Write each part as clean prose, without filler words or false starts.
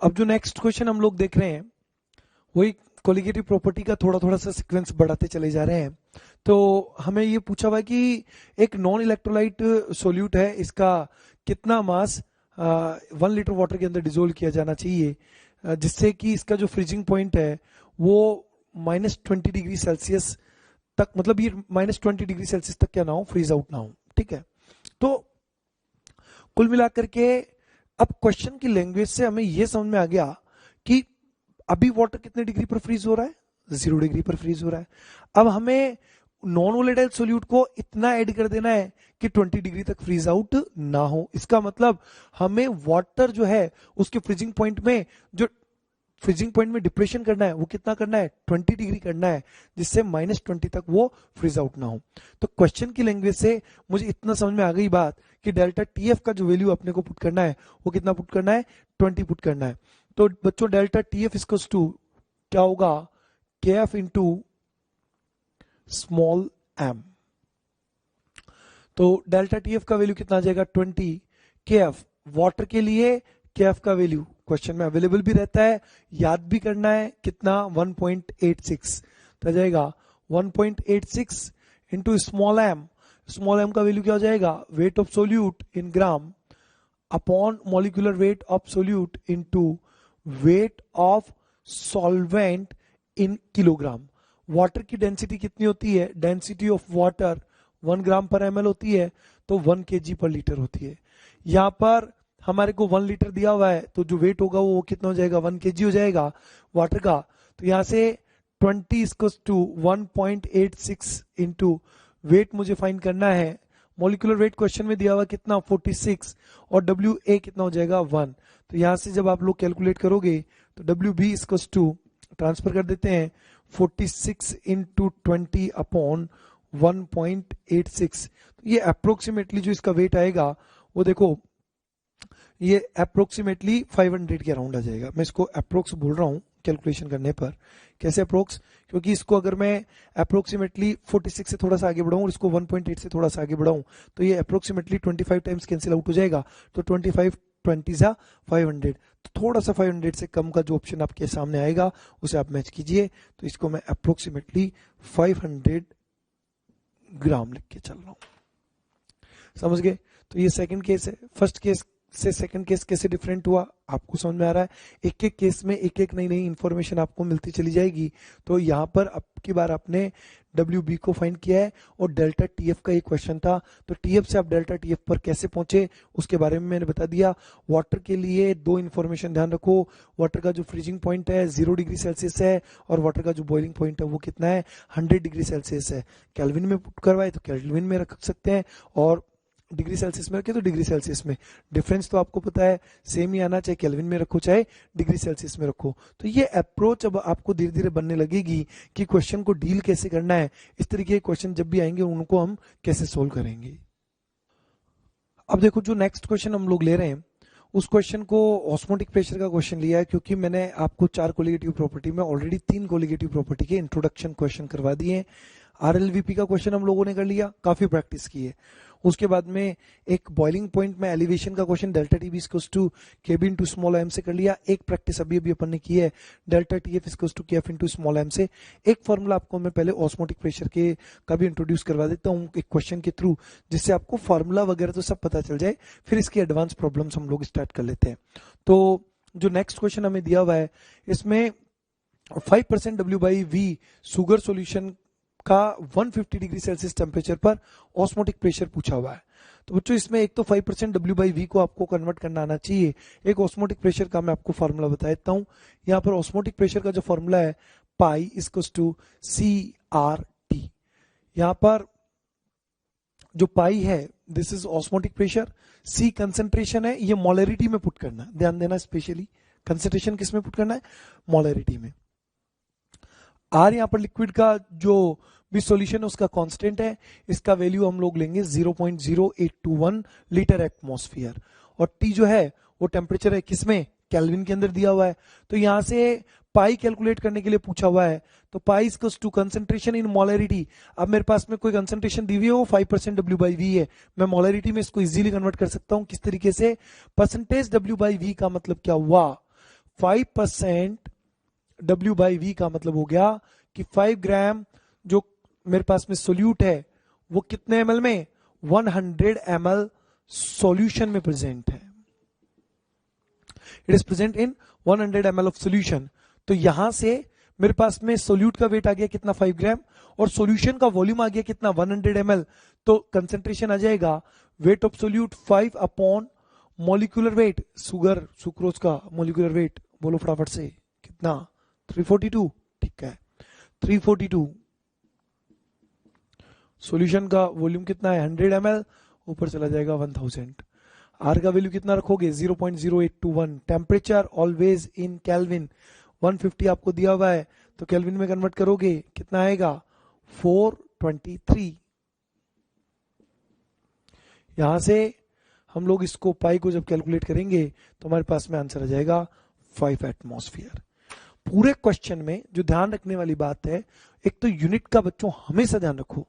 अब जो next question हम लोग देख रहे हैं वही कोलिगेटिव प्रॉपर्टी का थोड़ा थोड़ा सा सीक्वेंस बढ़ाते चले जा रहे हैं। तो हमें ये पूछा हुआ है कि एक नॉन इलेक्ट्रोलाइट सोल्यूट है, इसका कितना मास 1 लीटर वाटर के अंदर डिजोल्व किया जाना चाहिए जिससे कि इसका जो फ्रीजिंग पॉइंट है वो -20 डिग्री सेल्सियस तक, मतलब ये -20 डिग्री सेल्सियस तक क्या ना हो, फ्रीज आउट ना हो। ठीक है, तो कुल मिलाकर के अब क्वेश्चन की लैंग्वेज से हमें यह समझ में आ गया कि अभी वाटर कितने डिग्री पर फ्रीज हो रहा है, 0 डिग्री पर फ्रीज हो रहा है। अब हमें नॉन वोलेटाइल सोल्यूट को इतना ऐड कर देना है कि 20 डिग्री तक फ्रीज आउट ना हो। इसका मतलब हमें वाटर जो है उसके फ्रीजिंग पॉइंट में जो फ्रीजिंग पॉइंट में डिप्रेशन करना है वो कितना करना है, 20 डिग्री करना है, जिससे -20 तक वो फ्रीज आउट ना हो। तो क्वेश्चन की लैंग्वेज से मुझे इतना समझ में आ गई बात कि डेल्टा टीएफ का जो वैल्यू अपने को पुट करना है वो कितना पुट करना है, 20 पुट करना है। तो बच्चों डेल्टा टीएफ इक्वल्स टू क्या होगा, के एफ इंटू स्मॉल एम। तो डेल्टा टीएफ का वैल्यू कितना आ जाएगा, 20। के एफ वाटर के लिए के एफ का वैल्यू क्वेश्चन में अवेलेबल भी रहता है, याद भी करना है, कितना 1.86। तो आ जाएगा 1.86 into small m. Small m का वैल्यू क्या हो जाएगा, weight of solute in gram upon molecular weight of solute into weight of solvent in kilogram. Water की डेंसिटी कितनी होती है, डेंसिटी ऑफ वाटर 1 ग्राम पर ml होती है, तो 1 kg पर लीटर होती है। यहां पर हमारे को 1 लीटर दिया हुआ है तो जो वेट होगा वो कितना हो जाएगा, 1 kg हो जाएगा वाटर का। तो यहां से 20 इक्वल्स टू 1.86 इंटू वेट मुझे फाइंड करना है। मॉलिक्यूलर वेट क्वेश्चन में दिया हुआ कितना, 46, और डब्ल्यू ए कितना हो जाएगा 1। तो यहां से जब आप लोग कैलकुलेट करोगे तो W B equals to transfer कर देते हैं 46 इंटू 20 अपॉन 1.86। तो ये अप्रोक्सीमेटली जो इसका वेट आएगा वो देखो ये अप्रोक्सीमेटली 500 के अराउंड आ जाएगा। मैं इसको अप्रोक्स बोल रहा हूँ कैलकुलेशन करने पर। कैसे अप्रोक्स, क्योंकि इसको अगर मैं अप्रोक्सीमेटली 46 से थोड़ा सा आगे बढ़ाऊं और इसको 1.8 से थोड़ा सा आगे बढ़ाऊं तो ये अप्रोक्सीमेटली 25 टाइम्स कैंसिल आउट हो जाएगा। तो 25 20 सा 500, तो थोड़ा सा 500 से कम का जो ऑप्शन आपके सामने आएगा उसे आप मैच कीजिए। तो इसको मैं अप्रोक्सीमेटली 500 ग्राम लिख के चल रहा हूं, समझ गए। तो ये सेकंड केस है। फर्स्ट केस से सेकंड केस कैसे डिफरेंट हुआ आपको समझ में आ रहा है। एक एक केस में एक एक नई नई इंफॉर्मेशन आपको मिलती चली जाएगी। तो यहाँ पर अब की बार आपने WB को फाइंड किया है और डेल्टा TF का एक क्वेश्चन था, तो TF से आप डेल्टा TF पर कैसे पहुंचे उसके बारे में मैंने बता दिया। वाटर के लिए दो इंफॉर्मेशन ध्यान रखो, वाटर का जो फ्रीजिंग पॉइंट है 0 डिग्री सेल्सियस है और वाटर का जो बॉइलिंग पॉइंट है वो कितना है, 100 डिग्री सेल्सियस है। केल्विन में पुट करवाए तो केल्विन में रख सकते हैं और डिग्री सेल्सियस में रखे तो डिग्री सेल्सियस में। डिफरेंस तो आपको पता है सेम ही आना, चाहे केल्विन में रखो चाहे डिग्री सेल्सियस में रखो। तो ये अप्रोच अब आपको धीरे धीरे बनने लगेगी कि क्वेश्चन को डील कैसे करना है। इस तरीके के क्वेश्चन जब भी आएंगे उनको हम कैसे सोल्व करेंगे। अब देखो जो नेक्स्ट क्वेश्चन हम लोग ले रहे हैं उस क्वेश्चन को ऑस्मोटिक प्रेशर का क्वेश्चन लिया है, क्योंकि मैंने आपको 4 कोलिगेटिव प्रॉपर्टी में ऑलरेडी 3 कोलिगेटिव प्रॉपर्टी के इंट्रोडक्शन क्वेश्चन करवा दिए हैं। RLVP का क्वेश्चन हम लोगों ने कर लिया, काफी प्रैक्टिस की है। उसके बाद में एक बॉइलिंग पॉइंट में एलिवेशन का question delta TB equals to KB into small m से कर लिया। एक प्रैक्टिस अभी अभी अपन ने की है delta TF equals to KF into small m से। एक फॉर्मूला आपको मैं पहले ऑस्मोटिक प्रेशर के का भी इंट्रोड्यूस करवा देता हूँ एक क्वेश्चन के थ्रू, जिससे आपको फॉर्मूला वगैरह तो सब पता चल जाए। फिर इसकी एडवांस प्रॉब्लम्स हम लोग स्टार्ट कर लेते हैं। तो जो नेक्स्ट क्वेश्चन हमें दिया हुआ है इसमें 5% W/V शुगर सॉल्यूशन का 150 डिग्री सेल्सियस टेम्परेचर पर ऑस्मोटिक प्रेशर पूछा हुआ है। तो बच्चों इसमें एक तो 5% W/V को आपको कन्वर्ट करना आना चाहिए। एक ऑस्मोटिक प्रेशर का मैं आपको फॉर्मूला बता देता हूं। यहाँ पर ऑस्मोटिक प्रेशर का जो फॉर्मूला है पाई इक्वल्स टू CRT। यहाँ पर जो पाई है this is osmotic pressure, C concentration है, ये मोलरिटी में पुट करना है, ध्यान देना। स्पेशली कंसेंट्रेशन किस में पुट करना है, मोलरिटी में। R यहाँ पर लिक्विड का जो भी सॉल्यूशन है उसका कांस्टेंट है, इसका वैल्यू हम लोग लेंगे 0.0821 लीटर एटमॉस्फेयर। और T जो है वो टेम्परेचर है किसमें, केल्विन के अंदर दिया हुआ है। तो यहां से पाई कैलकुलेट करने के लिए पूछा हुआ है, तो pi equals to concentration in molarity. अब मेरे पास में कोई कंसेंट्रेशन दी हुई है वो 5% W/V है, मैं मोलरिटी में इसको इजीली कन्वर्ट कर सकता हूं। किस तरीके से, परसेंटेज W/V का मतलब क्या हुआ, 5% W/V का मतलब हो गया कि 5 ग्राम जो मेरे पास में सोल्यूट है वो कितने ml में, 100 ml सॉल्यूशन में प्रेजेंट है. It is present in 100 ml of solution. तो यहां से मेरे पास में सोल्यूट का वेट आ गया कितना, 5 ग्राम, और सॉल्यूशन का वॉल्यूम आ गया कितना, 100 ml. तो कंसेंट्रेशन आ जाएगा weight of solute 5 upon molecular wait, sucrose का मॉलिक्यूलर वेट बोलो फटाफट से कितना, 342. ठीक है, 342. सॉल्यूशन का वॉल्यूम कितना है, 100 ml, ऊपर चला जाएगा 1000. आर का वैल्यू कितना रखोगे, 0.0821. टेम्परेचर ऑलवेज इन केल्विन, 150 आपको दिया हुआ है तो केल्विन में कन्वर्ट करोगे कितना आएगा, 423. यहां से हम लोग इसको पाई को जब कैलकुलेट करेंगे तो हमारे पास में आंसर आ जाएगा 5 एटमॉस्फेयर. पूरे क्वेश्चन में जो ध्यान रखने वाली बात है, एक तो यूनिट का बच्चों हमेशा ध्यान रखो.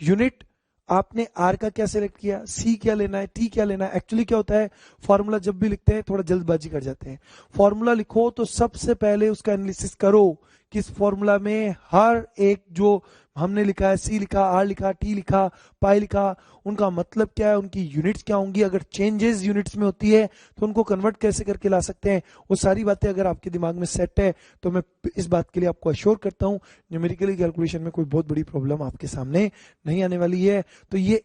यूनिट आपने आर का क्या सिलेक्ट किया, सी क्या लेना है, टी क्या लेना है. एक्चुअली क्या होता है, फॉर्मूला जब भी लिखते हैं थोड़ा जल्दबाजी कर जाते हैं. फॉर्मूला लिखो तो सबसे पहले उसका एनालिसिस करो कि इस फॉर्मूला में हर एक जो हमने लिखा है, सी लिखा, आर लिखा, टी लिखा, पाई लिखा, उनका मतलब क्या है, उनकी यूनिट्स क्या होंगी, अगर चेंजेस यूनिट्स में होती है तो उनको कन्वर्ट कैसे करके ला सकते हैं. वो सारी बातें अगर आपके दिमाग में सेट है तो मैं इस बात के लिए आपको अश्योर करता हूं, न्यूमेरिकली कैलकुलेशन में कोई बहुत बड़ी प्रॉब्लम आपके सामने नहीं आने वाली है. तो ये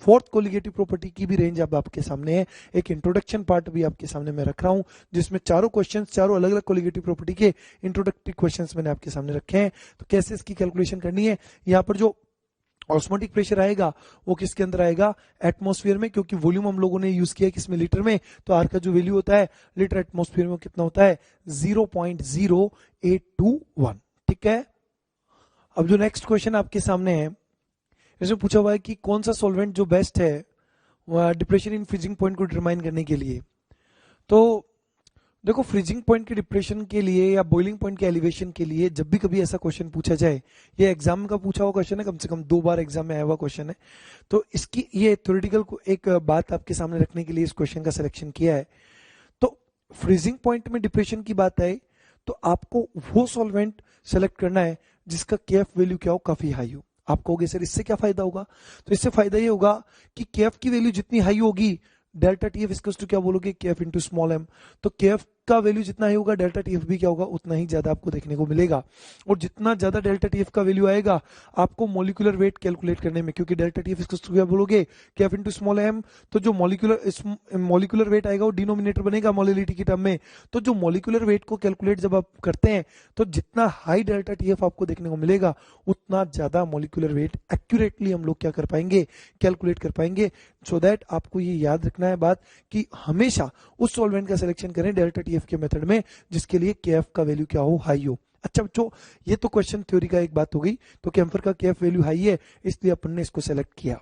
फोर्थ कोलिगेटिव प्रॉपर्टी की भी रेंज अब आपके सामने है. एक इंट्रोडक्शन पार्ट भी आपके सामने मैं रख रहा हूं जिसमें चारों क्वेश्चंस, चारों अलग अलग कोलिगेटिव प्रॉपर्टी के इंट्रोडक्टरी क्वेश्चंस मैंने आपके सामने रखे हैं. तो कैसे इसकी कैलकुलेशन करनी है, यहाँ पर जो ऑस्मोटिक प्रेशर आएगा वो किसके अंदर आएगा, एटमॉस्फेयर में, क्योंकि वॉल्यूम हम लोगों ने यूज किया किसमें, लीटर में. तो आर का जो वैल्यू होता है लीटर एटमॉस्फेयर में कितना होता है, 0.0821. ठीक है. अब जो नेक्स्ट क्वेश्चन आपके सामने है, इसमें पूछा हुआ है कि कौन सा सॉल्वेंट जो बेस्ट है डिप्रेशन इन फ्रीजिंग पॉइंट को डिटरमाइन करने के लिए. तो देखो, फ्रीजिंग पॉइंट के डिप्रेशन के लिए या बॉइलिंग पॉइंट के एलिवेशन के लिए जब भी कभी ऐसा क्वेश्चन पूछा जाए, ये एग्जाम का पूछा हुआ क्वेश्चन है, कम से कम 2 बार एग्जाम में आया हुआ क्वेश्चन है. तो इसकी ये थ्योरेटिकल एक बात आपके सामने रखने के लिए इस क्वेश्चन का सिलेक्शन किया है. तो फ्रीजिंग पॉइंट में डिप्रेशन की बात आए तो आपको वो सॉल्वेंट सेलेक्ट करना है जिसका केएफ वैल्यू क्या हो, काफी हाई हो. आप कहोगे सर इससे क्या फायदा होगा, तो इससे फायदा ये होगा कि केएफ की वैल्यू जितनी हाई होगी, डेल्टा टीएफ इक्वल्स टू क्या बोलोगे, केएफ इनटू स्मॉल एम. तो केएफ का वैल्यू जितना ही होगा डेल्टा टीएफ भी क्या होगा, उतना ही ज्यादा आपको देखने को मिलेगा. और जितना ज्यादा डेल्टा टीएफ का वैल्यू आएगा आपको मॉलिक्यूलर वेट कैलकुलेट करने में, क्योंकि डेल्टा टीएफ इक्वल्स टू क्या बोलोगे, केएफ इनटू स्मॉल एम. तो जो मॉलिक्यूलर वेट आएगा वो डिनोमिनेटर बनेगा मोलिलिटी की टर्म में. तो जो मॉलिक्यूलर वेट को कैलकुलेट जब आप करते हैं तो जितना हाई डेल्टा टीएफ आपको देखने को मिलेगा उतना ज्यादा मॉलिक्यूलर वेट एक्यूरेटली हम लोग क्या कर पाएंगे, कैलकुलेट कर पाएंगे. सो दैट आपको ये याद रखना है बात कि हमेशा उस सॉल्वेंट का सिलेक्शन करें डेल्टा टीएफ के मेथड में जिसके लिए केएफ का वैल्यू क्या हो, हाई हो. अच्छा बच्चों, ये तो क्वेश्चन थ्योरी का एक बात हो गई. तो कैम्फर का केएफ वैल्यू हाई है इसलिए अपन ने इसको सेलेक्ट किया.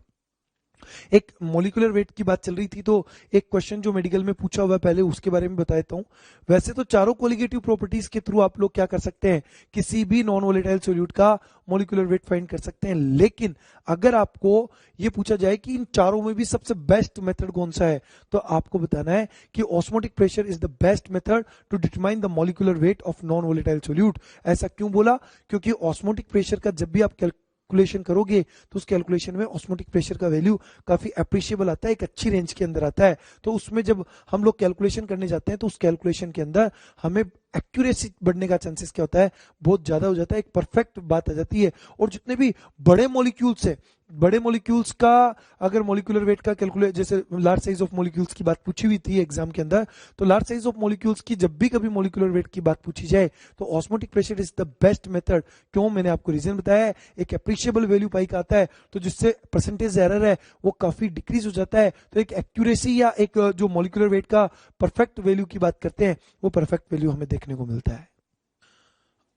एक मॉलिक्यूलर वेट की बात चल रही थी तो एक क्वेश्चन जो मेडिकल में पूछा हुआ है पहले उसके बारे में बता देता हूं. वैसे तो चारों कोलिगेटिव प्रॉपर्टीज के थ्रू आप लोग क्या कर सकते हैं, किसी भी नॉन वोलेटाइल सॉल्यूट का मॉलिक्यूलर वेट फाइंड कर सकते हैं. लेकिन अगर आपको ये पूछा जाए कि इन चारों में भी सबसे बेस्ट मेथड कौन सा है, तो आपको बताना है कि osmotic pressure is the best method to determine the molecular weight of non volatile solute. ऐसा क्यों बोला, क्योंकि ऑस्मोटिक प्रेशर का जब भी आप कैलकुलेशन करोगे तो उस कैलकुलेशन में ऑस्मोटिक प्रेशर का वैल्यू काफी अप्रिशिएबल आता है, एक अच्छी रेंज के अंदर आता है. तो उसमें जब हम लोग कैलकुलेशन करने जाते हैं तो उस कैलकुलेशन के अंदर हमें एक्यूरेसी बढ़ने का चांसेस क्या होता है, बहुत ज्यादा हो जाता है, एक परफेक्ट बात आ जाती है. और जितने भी बड़े मॉलिक्यूल्स है, बड़े मॉलिक्यूल्स का अगर मॉलिक्यूलर वेट का कैलकुलेट, जैसे लार्ज साइज ऑफ मॉलिक्यूल्स की बात पूछी हुई थी एग्जाम के अंदर, तो लार्ज साइज ऑफ मॉलिक्यूल्स की जब भी कभी मॉलिक्यूलर वेट की बात पूछी जाए तो osmotic pressure is the best method. क्यों, मैंने आपको रीजन बताया है. एक अप्रिशिएबल वैल्यू पाई का आता है तो जिससे परसेंटेज एरर है वो काफी डिक्रीज हो जाता है. तो एक एक्यूरेसी या एक जो मॉलिक्यूलर वेट का परफेक्ट वैल्यू की बात करते हैं वो परफेक्ट वैल्यू हमें देखने को मिलता है.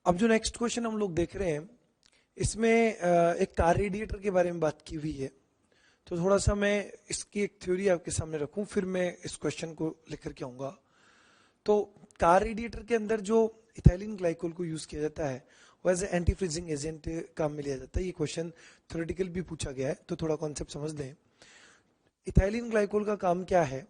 अब जो नेक्स्ट क्वेश्चन हम लोग देख रहे हैं इसमें एक कार रेडिएटर के बारे में बात की हुई है. तो थोड़ा सा मैं इसकी एक थ्योरी आपके सामने रखूं फिर मैं इस क्वेश्चन को लेकर के आऊंगा. तो कार रेडिएटर के अंदर जो इथाइलिन ग्लाइकोल को यूज किया जाता है वो एज एंटी फ्रीजिंग एजेंट काम में लिया जाता है. ये क्वेश्चन थ्योरेटिकल भी पूछा गया है तो थोड़ा कॉन्सेप्ट समझ लें. इथाइलिन ग्लाइकोल का काम क्या है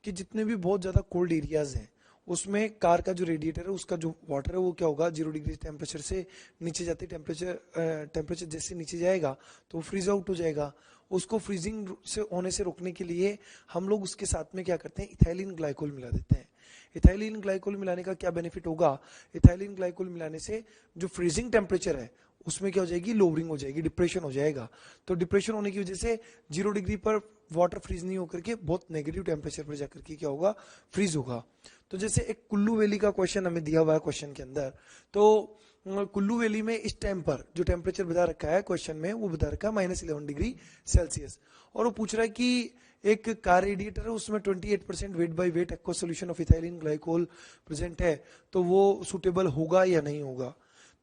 कि जितने भी बहुत ज्यादा कोल्ड एरियाज हैं उसमें कार का जो रेडिएटर है उसका जो वाटर है वो क्या होगा, 0 डिग्री टेम्परेचर से नीचे जाते टेम्परेचर जैसे नीचे जाएगा तो फ्रीज आउट हो जाएगा। उसको फ्रीजिंग से होने से रोकने के लिए हम लोग उसके साथ में क्या करते हैं, इथाइलिन ग्लाइकोल मिला देते हैं। इथाइलिन ग्लाइकोल मिलाने का क्या बेनिफिट होगा, इथाइलिन ग्लाइकोल मिलाने से जो फ्रीजिंग टेम्परेचर है उसमें क्या हो जाएगी, लोअरिंग हो जाएगी, डिप्रेशन हो जाएगा। तो डिप्रेशन होने की वजह से 0 डिग्री पर वाटर फ्रीज नहीं होकर के बहुत नेगेटिव टेम्परेचर पर जाकर के क्या होगा, फ्रीज होगा। तो जैसे एक कुल्लू वैली का क्वेश्चन हमें दिया हुआ है क्वेश्चन के अंदर, तो कुल्लू वैली में इस टाइम पर जो टेम्परेचर बता रखा है क्वेश्चन में, वो बता रखा है -11 डिग्री सेल्सियस, और वो पूछ रहा है कि एक कार रेडिएटर है उसमें 28% weight by weight aqua solution of ethylene glycol present है, तो वो सुटेबल होगा या नहीं होगा।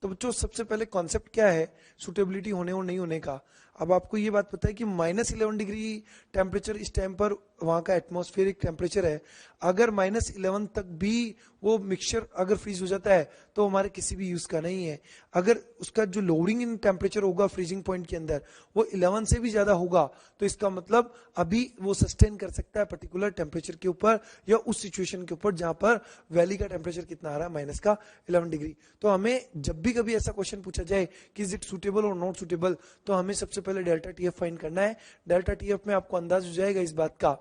तो बच्चों सबसे पहले कॉन्सेप्ट क्या है सुटेबिलिटी होने और नहीं होने का। अब आपको ये बात पता है कि -11 डिग्री टेम्परेचर इस टाइम पर वहां का एटमॉस्फेरिक टेम्परेचर है, अगर -11 तक भी वो मिक्सचर अगर फ्रीज हो जाता है तो हमारे किसी भी यूज का नहीं है। अगर उसका जो लोअरिंग इन टेम्परेचर होगा फ्रीजिंग पॉइंट के अंदर वो 11 से भी ज्यादा होगा, तो इसका मतलब अभी वो सस्टेन कर सकता है पर्टिकुलर टेम्परेचर के ऊपर या उस सिचुएशन के ऊपर जहां पर वैली का टेम्परेचर कितना आ रहा है, -11 डिग्री। तो हमें जब भी कभी ऐसा क्वेश्चन पूछा जाए कि इज इट सुटेबल और नॉट सुटेबल, तो हमें सबसे पहले डेल्टा टीएफ फाइंड करना है। डेल्टा टीएफ में आपको अंदाज हो जाएगा इस बात का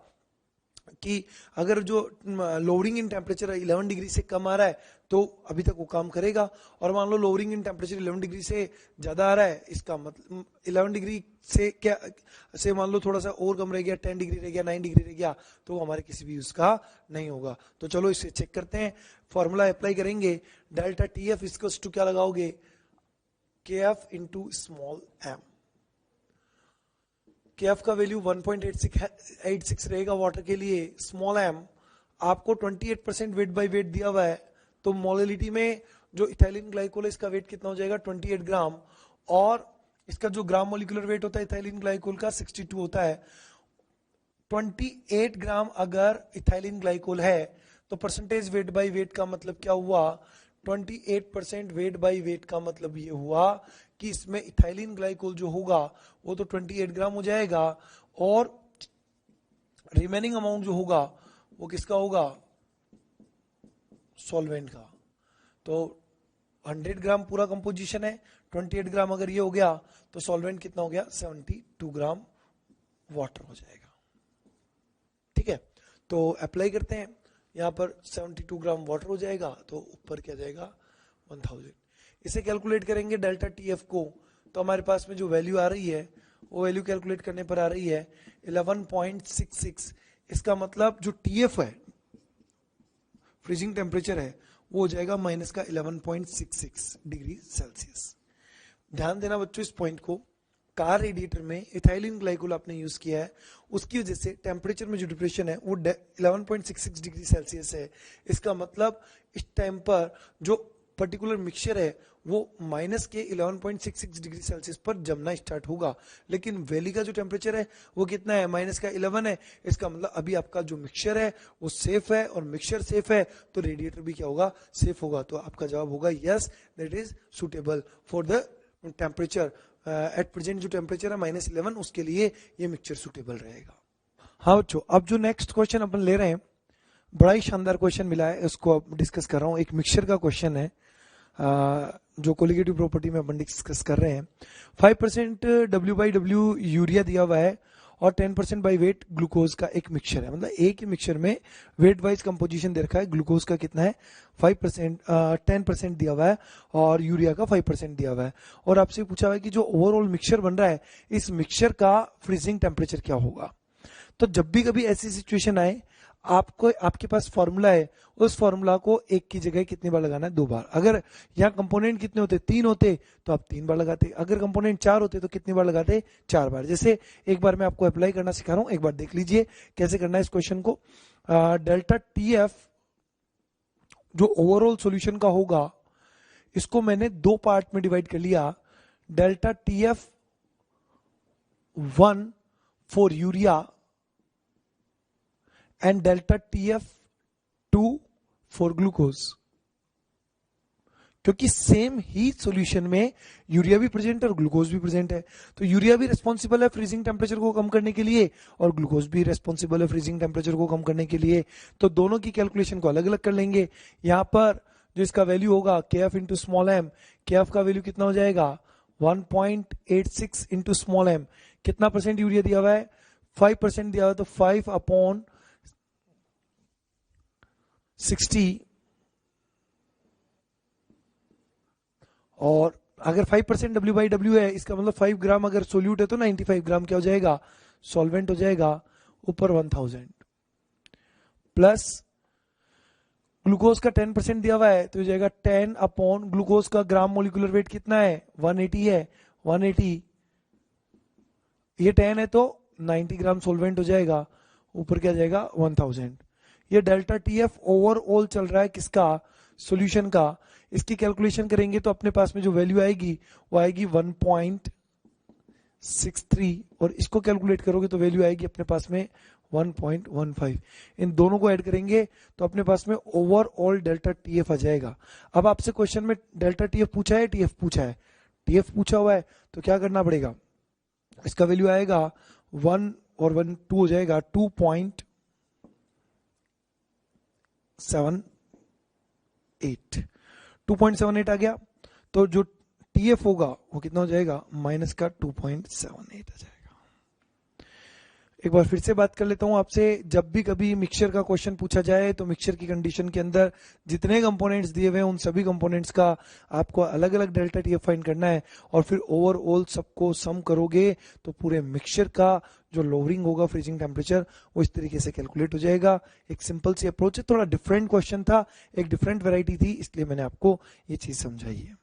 कि अगर जो लोअरिंग इन टेम्परेचर 11 डिग्री से कम आ रहा है तो अभी तक वो काम करेगा, और मान लो लोअरिंग इन टेम्परेचर 11 डिग्री से ज्यादा आ रहा है, इसका मतलब 11 डिग्री से क्या से मान लो थोड़ा सा और कम रह गया, 10 डिग्री रह गया, 9 डिग्री रह गया, तो हमारे किसी भी यूज का नहीं होगा। तो चलो इसे चेक करते हैं, फॉर्मूला अप्लाई करेंगे। Delta T F equals to क्या लगाओगे, K F into small m. K F का वैल्यू 1.86 रहेगा वाटर के लिए। स्मॉल एम आपको 28% वेट बाय वेट दिया हुआ है, तो मोलिलिटी में जो इथाइलिन ग्लाइकोल है इसका वेट कितना हो जाएगा, 28 ग्राम, और इसका जो ग्राम मोलिकुलर वेट होता है इथाइलिन ग्लाइकोल का 62 होता है। 28 ग्राम अगर इथाइलिन ग्लाइकोल है तो परसेंटेज वेट बाय वेट का मतलब क्या हुआ, 28% वेट बाय वेट का मतलब ये हुआ कि इसमें इथाइलिन ग्लाइकोल जो होगा वो तो 28 ग्राम हो जाएगा, और रिमेनिंग अमाउंट जो होगा वो किसका होगा, सॉल्वेंट का। तो 100 ग्राम पूरा कंपोजिशन है, 28 ग्राम अगर ये हो गया तो सॉल्वेंट कितना हो गया, 72 ग्राम वाटर हो जाएगा। ठीक है, तो अप्लाई करते हैं, यहां पर 72 ग्राम वाटर हो जाएगा, तो ऊपर क्या जाएगा 1000। इसे कैलकुलेट करेंगे डेल्टा टीएफ को, तो हमारे पास में जो वैल्यू आ रही है वो वैल्यू कैलकुलेट करने पर आ रही है 11.66। इसका मतलब जो टीएफ है फ्रीजिंग टेम्परेचर है वो हो जाएगा -11.66 डिग्री सेल्सियस। ध्यान देना बच्चों इस पॉइंट को, कार रेडिएटर में इथाइलिन ग्लाइकोल आपने यूज किया है, उसकी वजह से टेम्परेचर में जो डिप्रेशन है वो 11.66 डिग्री सेल्सियस है। इसका मतलब इस टाइम पर जो पर्टिकुलर मिक्सचर है वो -11.66 डिग्री सेल्सियस पर जमना स्टार्ट होगा, लेकिन वैली का जो टेम्परेचर है वो कितना है, -11 है। इसका मतलब अभी आपका जो मिक्सचर है वो सेफ है, और मिक्सचर सेफ है तो रेडिएटर भी क्या होगा, सेफ होगा। तो आपका जवाब होगा yes, that is suitable for the temperature at present. जो टेम्परेचर है -11, उसके लिए ये मिक्सचर सुटेबल रहेगा। हाँ बच्चों, अब जो नेक्स्ट क्वेश्चन अपन ले रहे हैं बड़ा ही शानदार क्वेश्चन मिला है, उसको अब डिस्कस कर रहा हूँ। एक मिक्सचर का क्वेश्चन है जो कोलिगेटिव प्रॉपर्टी में अपन डिस्कस कर रहे हैं। 5% W/W यूरिया दिया हुआ है और 10% बाई वेट ग्लूकोज का एक मिक्सचर है, मतलब एक ही मिक्सचर में वेट वाइज कंपोजिशन दे रखा है। ग्लूकोज का कितना है 5%, 10% दिया हुआ है, और यूरिया का 5% दिया हुआ है, और आपसे पूछा हुआ है कि जो ओवरऑल मिक्सचर बन रहा है इस मिक्सचर का फ्रीजिंग टेम्परेचर क्या होगा। तो जब भी कभी ऐसी सिचुएशन आए, आपको आपके पास फॉर्मूला है, उस फॉर्मूला को एक की जगह कितनी बार लगाना है, 2 बार। अगर यहाँ कंपोनेंट कितने होते, 3 होते तो आप 3 बार लगाते, अगर कंपोनेंट 4 होते तो कितनी बार लगाते, 4 बार। जैसे एक बार मैं आपको अप्लाई करना सिखा रहा हूं, एक बार देख लीजिए कैसे करना है इस क्वेश्चन को। डेल्टा टी एफ जो ओवरऑल सॉल्यूशन का होगा इसको मैंने 2 पार्ट में डिवाइड कर लिया। Delta T F 1 for urea and delta TF2 for glucose। क्योंकि सेम ही सॉल्यूशन में यूरिया भी प्रेजेंट है और ग्लूकोज भी प्रेजेंट है। तो यूरिया भी रिस्पॉन्सिबल है फ्रीजिंग टेम्परेचर को कम करने के लिए और ग्लूकोज भी रिस्पॉन्सिबल है फ्रीजिंग टेम्परेचर को कम करने के लिए। तो दोनों की कैलकुलेशन को अलग अलग कर लेंगे। यहाँ पर जो इसका वैल्यू होगा KF into small m, KF का वैल्यू कितना हो जाएगा 1.86 इंटू स्मॉल एम। कितना परसेंट यूरिया दिया हुआ है 5% दिया हुआ है, तो 5/60 और अगर 5% W/W है इसका मतलब 5 ग्राम अगर सोल्यूट है तो 95 ग्राम क्या हो जाएगा सॉल्वेंट हो जाएगा ऊपर 1000 प्लस ग्लूकोज का 10% दिया हुआ है तो हो जाएगा 10 अपॉन ग्लूकोज का ग्राम मोलिकुलर वेट कितना है 180 है 180 ये 10 है तो 90 ग्राम सोल्वेंट हो जाएगा ऊपर क्या जाएगा 1000। ये डेल्टा TF ओवरऑल चल रहा है किसका सॉल्यूशन का। इसकी कैलकुलेशन करेंगे तो अपने पास में जो वैल्यू आएगी वो आएगी 1.63 और इसको कैलकुलेट करोगे तो वैल्यू आएगी अपने पास में 1.15। इन दोनों को ऐड करेंगे तो अपने पास में ओवरऑल डेल्टा TF आ जाएगा। अब आपसे क्वेश्चन में डेल्टा TF पूछा है TF पूछा है, TF पूछा हुआ है तो क्या करना पड़ेगा इसका वैल्यू आएगा 1 और 1 2 हो जाएगा 2.78 आ गया। तो जो TF होगा वो कितना हो जाएगा माइनस का 2.78 आ जाएगा। एक बार फिर से बात कर लेता हूं आपसे, जब भी कभी मिक्सचर का क्वेश्चन पूछा जाए तो मिक्सचर की कंडीशन के अंदर जितने कंपोनेंट्स दिए हुए हैं उन सभी कंपोनेंट्स का आपको अलग अलग डेल्टा TF फाइंड करना है और फिर ओवरऑल सबको सम करोगे तो पूरे मिक्सचर का जो लोअरिंग होगा फ्रीजिंग टेम्परेचर वो इस तरीके से कैलकुलेट हो जाएगा। एक सिंपल सी अप्रोच है, थोड़ा डिफरेंट क्वेश्चन था, एक डिफरेंट वैरायटी थी, इसलिए मैंने आपको ये चीज समझाई है।